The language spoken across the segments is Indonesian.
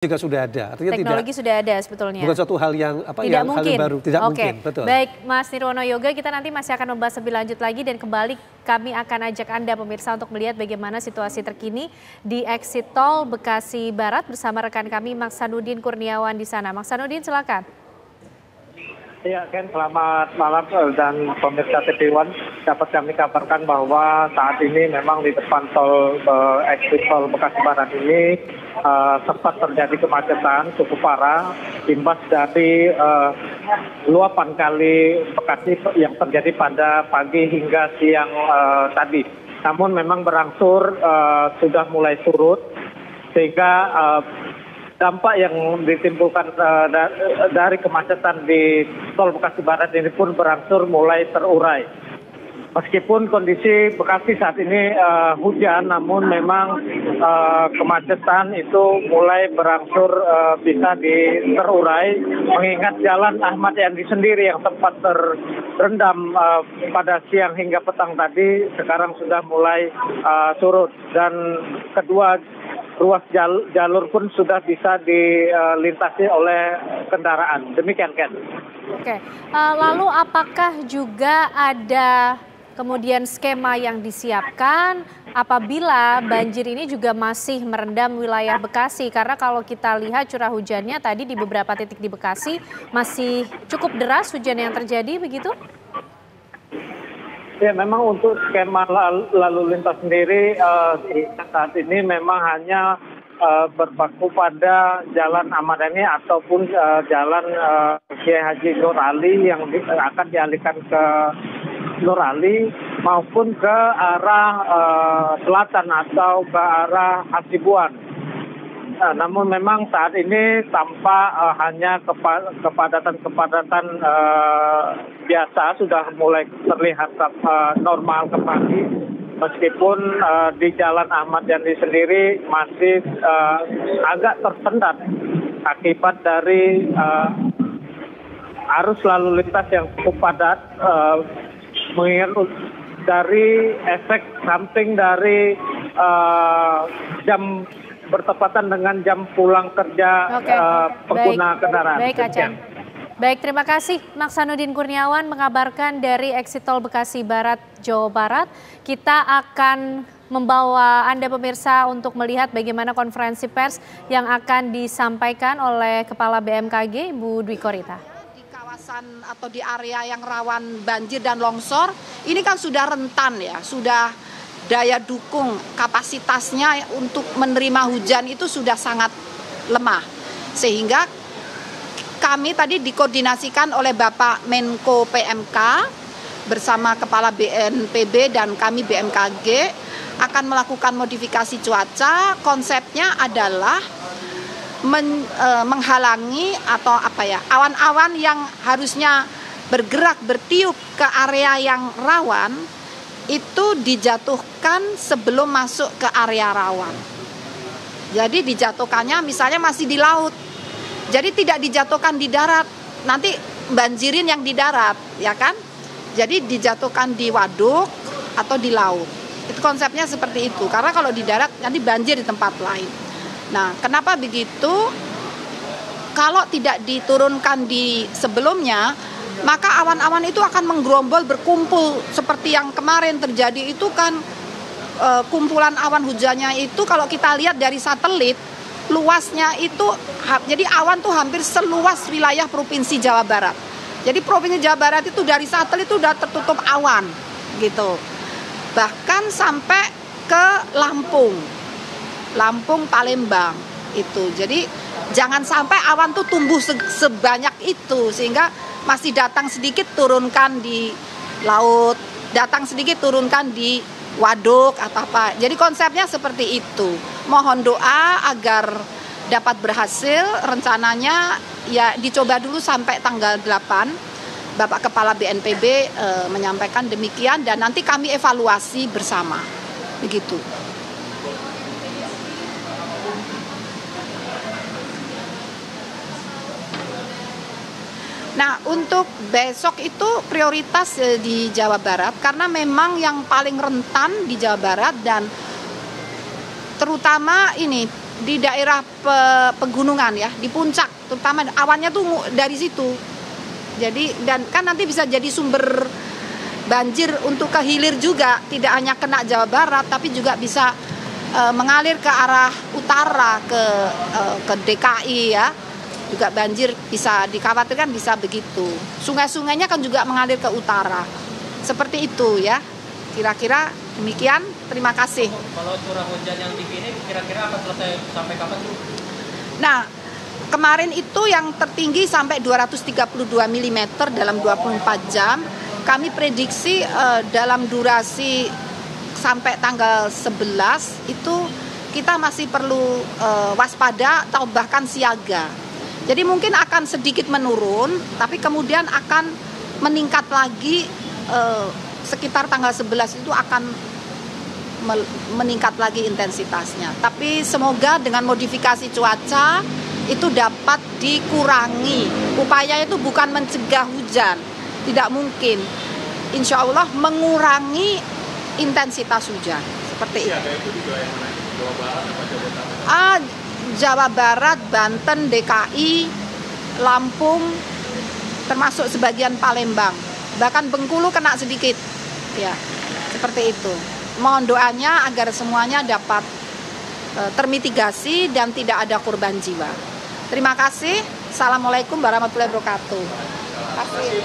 juga sudah ada. Artinya teknologi sudah ada sebetulnya. Bukan suatu hal yang tidak mungkin. hal yang baru, tidak mungkin. Betul. Baik, Mas Nirwono Yoga, kita nanti masih akan membahas lebih lanjut lagi dan kembali kami akan ajak Anda pemirsa untuk melihat bagaimana situasi terkini di exit tol Bekasi Barat bersama rekan kami Maksanuddin Kurniawan di sana. Maksanuddin, silakan. Ya, Ken, selamat malam dan pemirsa TV One. Dapat kami kabarkan bahwa saat ini memang di depan tol exit tol Bekasi Barat ini sempat terjadi kemacetan cukup parah imbas dari luapan kali Bekasi yang terjadi pada pagi hingga siang tadi. Namun memang berangsur sudah mulai surut sehingga dampak yang ditimbulkan dari kemacetan di tol Bekasi Barat ini pun berangsur mulai terurai. Meskipun kondisi Bekasi saat ini hujan, namun memang kemacetan itu mulai berangsur bisa terurai, mengingat jalan Ahmad Yani sendiri yang sempat terendam pada siang hingga petang tadi, sekarang sudah mulai surut. Dan kedua ruas jalur pun sudah bisa dilintasi oleh kendaraan. Demikian, Ken. Oke, lalu apakah juga ada kemudian skema yang disiapkan apabila banjir ini juga masih merendam wilayah Bekasi? Karena kalau kita lihat curah hujannya tadi di beberapa titik di Bekasi masih cukup deras hujan yang terjadi, begitu? Ya, memang untuk skema lalu lintas sendiri saat ini memang hanya berpaku pada Jalan Ahmad Yani ataupun Jalan Kiai Haji Nur Ali yang akan dialihkan ke Nur Ali maupun ke arah selatan atau ke arah Hasibuan. Namun memang saat ini tampak hanya kepadatan biasa sudah mulai terlihat normal kembali, meskipun di Jalan Ahmad Yani sendiri masih agak tersendat akibat dari arus lalu lintas yang cukup padat, mengingat dari efek samping dari jam bertepatan dengan jam pulang kerja pengguna kendaraan. Baik, Acan. Baik, terima kasih Maksanuddin Kurniawan mengabarkan dari exit tol Bekasi Barat, Jawa Barat. Kita akan membawa Anda pemirsa untuk melihat bagaimana konferensi pers yang akan disampaikan oleh Kepala BMKG, Ibu Dwi Korita. Di kawasan atau di area yang rawan banjir dan longsor, ini kan sudah rentan ya, sudah daya dukung kapasitasnya untuk menerima hujan itu sudah sangat lemah. Sehingga kami tadi dikoordinasikan oleh Bapak Menko PMK bersama Kepala BNPB dan kami BMKG akan melakukan modifikasi cuaca. Konsepnya adalah menghalangi atau awan-awan yang harusnya bergerak bertiup ke area yang rawan itu dijatuhkan sebelum masuk ke area rawan. Jadi dijatuhkannya misalnya masih di laut. Jadi tidak dijatuhkan di darat. Nanti banjirin yang di darat, ya kan? Jadi dijatuhkan di waduk atau di laut. Itu konsepnya seperti itu. Karena kalau di darat nanti banjir di tempat lain. Nah, kenapa begitu? Kalau tidak diturunkan di sebelumnya, maka awan-awan itu akan menggerombol berkumpul seperti yang kemarin terjadi itu kan kumpulan awan hujannya itu kalau kita lihat dari satelit luasnya itu jadi awan tuh hampir seluas wilayah Provinsi Jawa Barat. Jadi Provinsi Jawa Barat itu dari satelit itu udah tertutup awan gitu. Bahkan sampai ke Lampung, Palembang itu. Jadi jangan sampai awan tuh tumbuh sebanyak itu sehingga masih datang sedikit turunkan di laut, datang sedikit turunkan di waduk atau apa. Jadi konsepnya seperti itu. Mohon doa agar dapat berhasil. Rencananya ya dicoba dulu sampai tanggal 8. Bapak Kepala BNPB menyampaikan demikian dan nanti kami evaluasi bersama. Begitu. Nah, untuk besok itu prioritas di Jawa Barat karena memang yang paling rentan di Jawa Barat dan terutama ini di daerah pegunungan ya, di puncak, terutama awannya tuh dari situ. Jadi dan kan nanti bisa jadi sumber banjir untuk ke hilir juga, tidak hanya kena Jawa Barat tapi juga bisa mengalir ke arah utara ke DKI ya. Juga banjir bisa dikhawatirkan bisa begitu. Sungai-sungainya kan juga mengalir ke utara. Seperti itu ya. Kira-kira demikian. Terima kasih. Kalau curah hujan yang tinggi ini kira-kira akan selesai sampai kapan, Bu? Nah, kemarin itu yang tertinggi sampai 232 mm dalam 24 jam. Kami prediksi dalam durasi sampai tanggal 11 itu kita masih perlu waspada atau bahkan siaga. Jadi mungkin akan sedikit menurun, tapi kemudian akan meningkat lagi sekitar tanggal 11 itu akan meningkat lagi intensitasnya. Tapi semoga dengan modifikasi cuaca itu dapat dikurangi. Upaya itu bukan mencegah hujan, tidak mungkin. Insya Allah mengurangi intensitas hujan. Seperti itu. Itu juga yang mana? Jawa Barat atau Jabodetabek? Jawa Barat, Banten, DKI, Lampung, termasuk sebagian Palembang. Bahkan Bengkulu kena sedikit. Ya, seperti itu. Mohon doanya agar semuanya dapat termitigasi dan tidak ada korban jiwa. Terima kasih. Assalamualaikum warahmatullahi wabarakatuh. Terima kasih.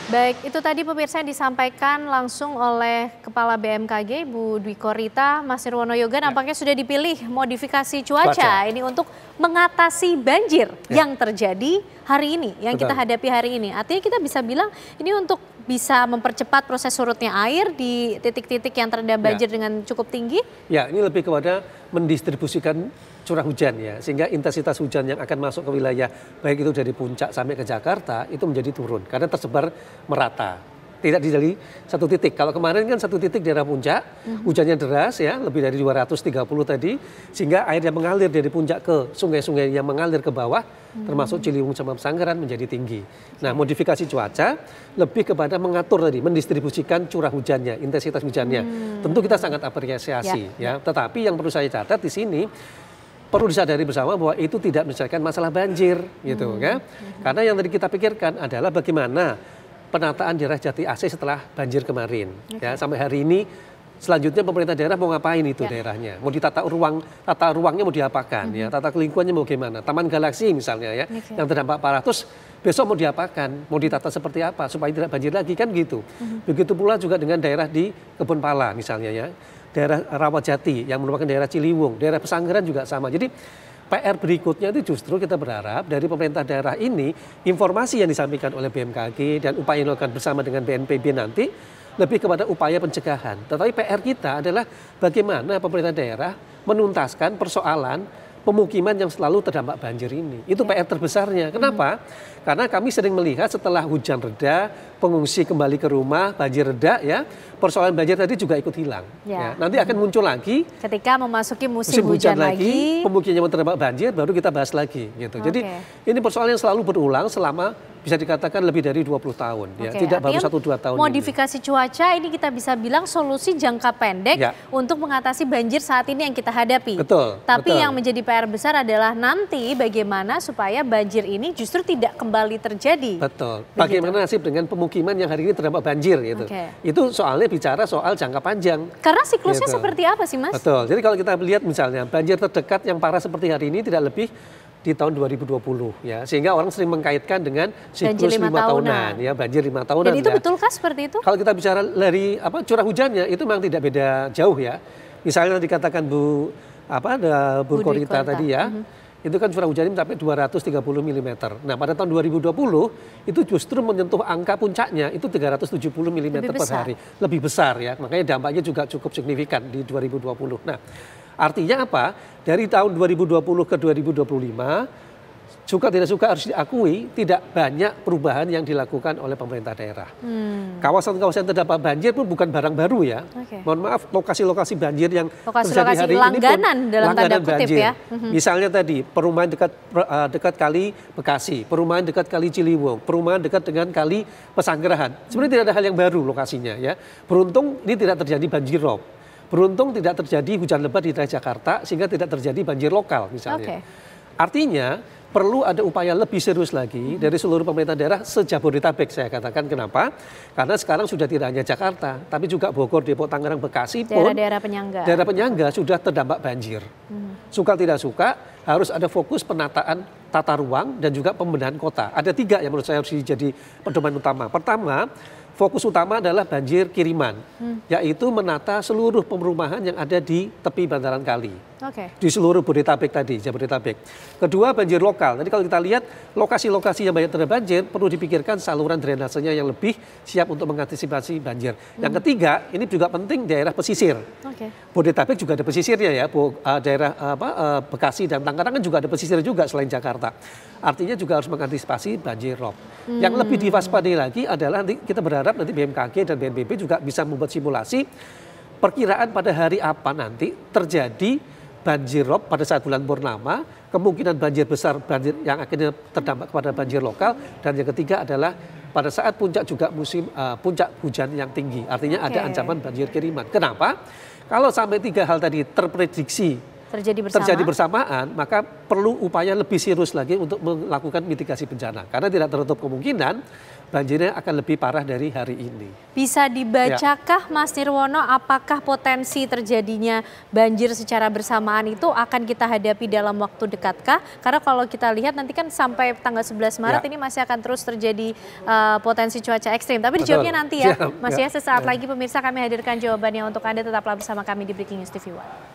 Baik, itu tadi pemirsa yang disampaikan langsung oleh Kepala BMKG Bu Dwi Korita. Mas Nirwono Yoga nampaknya sudah dipilih modifikasi cuaca ini untuk mengatasi banjir yang terjadi hari ini, yang kita hadapi hari ini. Artinya kita bisa bilang ini untuk bisa mempercepat proses surutnya air di titik-titik yang terendam banjir dengan cukup tinggi? Ya, ini lebih kepada mendistribusikan curah hujan ya, sehingga intensitas hujan yang akan masuk ke wilayah baik itu dari puncak sampai ke Jakarta itu menjadi turun karena tersebar merata. Tidak di satu titik. Kalau kemarin kan satu titik daerah puncak, hujannya deras ya, lebih dari 230 tadi, sehingga air yang mengalir dari puncak ke sungai-sungai yang mengalir ke bawah, termasuk Ciliwung sama Pesanggeran menjadi tinggi. Nah, modifikasi cuaca lebih kepada mengatur tadi, mendistribusikan curah hujannya, intensitas hujannya. Tentu kita sangat apresiasi ya. Tetapi yang perlu saya catat di sini, perlu disadari bersama bahwa itu tidak menyelesaikan masalah banjir gitu kan. Karena yang tadi kita pikirkan adalah bagaimana penataan daerah Jati Asih setelah banjir kemarin. Ya, sampai hari ini selanjutnya pemerintah daerah mau ngapain itu daerahnya? Mau ditata ruangnya mau diapakan ya? Tata lingkungannya mau gimana? Taman Galaksi misalnya ya, yang terdampak parah terus besok mau diapakan? Mau ditata seperti apa supaya tidak banjir lagi kan gitu. Begitu pula juga dengan daerah di Kebun Pala misalnya ya. Daerah Rawajati yang merupakan daerah Ciliwung, daerah Pesanggeran juga sama. Jadi PR berikutnya itu justru kita berharap dari pemerintah daerah ini informasi yang disampaikan oleh BMKG dan upaya yang dilakukan bersama dengan BNPB nanti lebih kepada upaya pencegahan. Tetapi PR kita adalah bagaimana pemerintah daerah menuntaskan persoalan pemukiman yang selalu terdampak banjir ini. Itu PR terbesarnya. Kenapa? Karena kami sering melihat setelah hujan reda, pengungsi kembali ke rumah, banjir reda ya, persoalan banjir tadi juga ikut hilang. Ya, nanti akan muncul lagi ketika memasuki musim hujan lagi, pemukiman yang terdampak banjir baru kita bahas lagi gitu. Jadi ini persoalan yang selalu berulang selama bisa dikatakan lebih dari 20 tahun ya, tidak baru 1-2 tahun. Modifikasi cuaca ini kita bisa bilang solusi jangka pendek untuk mengatasi banjir saat ini yang kita hadapi. Tapi yang menjadi PR besar adalah nanti bagaimana supaya banjir ini justru tidak kembali terjadi. Bagaimana nasib dengan pemukiman yang hari ini terdampak banjir gitu. Itu soalnya bicara soal jangka panjang. Karena siklusnya seperti apa sih, Mas? Jadi kalau kita lihat misalnya banjir terdekat yang parah seperti hari ini tidak lebih di tahun 2020 ya, sehingga orang sering mengkaitkan dengan siklus 5 tahunan ya, banjir 5 tahunan. Dan itu betulkah seperti itu? Kalau kita bicara dari curah hujannya itu memang tidak beda jauh ya. Misalnya dikatakan Bu Korita tadi ya, itu kan curah hujannya mencapai 230 mm. Nah, pada tahun 2020 itu justru menyentuh angka puncaknya itu 370 mm per hari. Lebih besar ya, makanya dampaknya juga cukup signifikan di 2020. Nah, artinya apa? Dari tahun 2020 ke 2025, suka tidak suka harus diakui tidak banyak perubahan yang dilakukan oleh pemerintah daerah. Kawasan-kawasan terdampak banjir pun bukan barang baru ya. Mohon maaf, lokasi-lokasi banjir yang terjadi hari ini pun langganan banjir. Ya. Misalnya tadi perumahan dekat kali Bekasi, perumahan dekat kali Ciliwung, perumahan dekat dengan kali Pesanggerahan. Sebenarnya tidak ada hal yang baru lokasinya ya. Beruntung ini tidak terjadi banjir rob. Beruntung tidak terjadi hujan lebat di daerah Jakarta sehingga tidak terjadi banjir lokal misalnya. Artinya perlu ada upaya lebih serius lagi dari seluruh pemerintah daerah se-Jabodetabek saya katakan. Kenapa? Karena sekarang sudah tidak hanya Jakarta, tapi juga Bogor, Depok, Tangerang, Bekasi pun daerah penyangga sudah terdampak banjir. Suka tidak suka harus ada fokus penataan tata ruang dan juga pembenahan kota. Ada 3 yang menurut saya harus jadi pedoman utama. Pertama, fokus utama adalah banjir kiriman, yaitu menata seluruh perumahan yang ada di tepi bantaran kali. Di seluruh Bodetabek tadi, Jabodetabek. Kedua, banjir lokal. Jadi kalau kita lihat lokasi-lokasi yang banyak terendam banjir, perlu dipikirkan saluran drainasenya yang lebih siap untuk mengantisipasi banjir. Yang ketiga, ini juga penting daerah pesisir. Bodetabek juga ada pesisirnya ya, daerah Bekasi dan Tangerang kan juga ada pesisir juga selain Jakarta. Artinya juga harus mengantisipasi banjir rob. Yang lebih diwaspadai lagi adalah nanti kita berharap nanti BMKG dan BNPB juga bisa membuat simulasi perkiraan pada hari apa nanti terjadi banjir rob pada saat bulan purnama, kemungkinan banjir besar, banjir yang akhirnya terdampak kepada banjir lokal, dan yang ketiga adalah pada saat puncak juga musim puncak hujan yang tinggi. Artinya ada ancaman banjir kiriman. Kenapa? Kalau sampai 3 hal tadi terprediksi terjadi bersamaan, maka perlu upaya lebih serius lagi untuk melakukan mitigasi bencana. Karena tidak tertutup kemungkinan banjirnya akan lebih parah dari hari ini. Bisa dibacakah Mas Nirwono apakah potensi terjadinya banjir secara bersamaan itu akan kita hadapi dalam waktu dekatkah? Karena kalau kita lihat nanti kan sampai tanggal 11 Maret ini masih akan terus terjadi potensi cuaca ekstrim. Tapi dijawabnya nanti ya Mas ya, sesaat lagi pemirsa kami hadirkan jawabannya untuk Anda, tetaplah bersama kami di Breaking News TV One.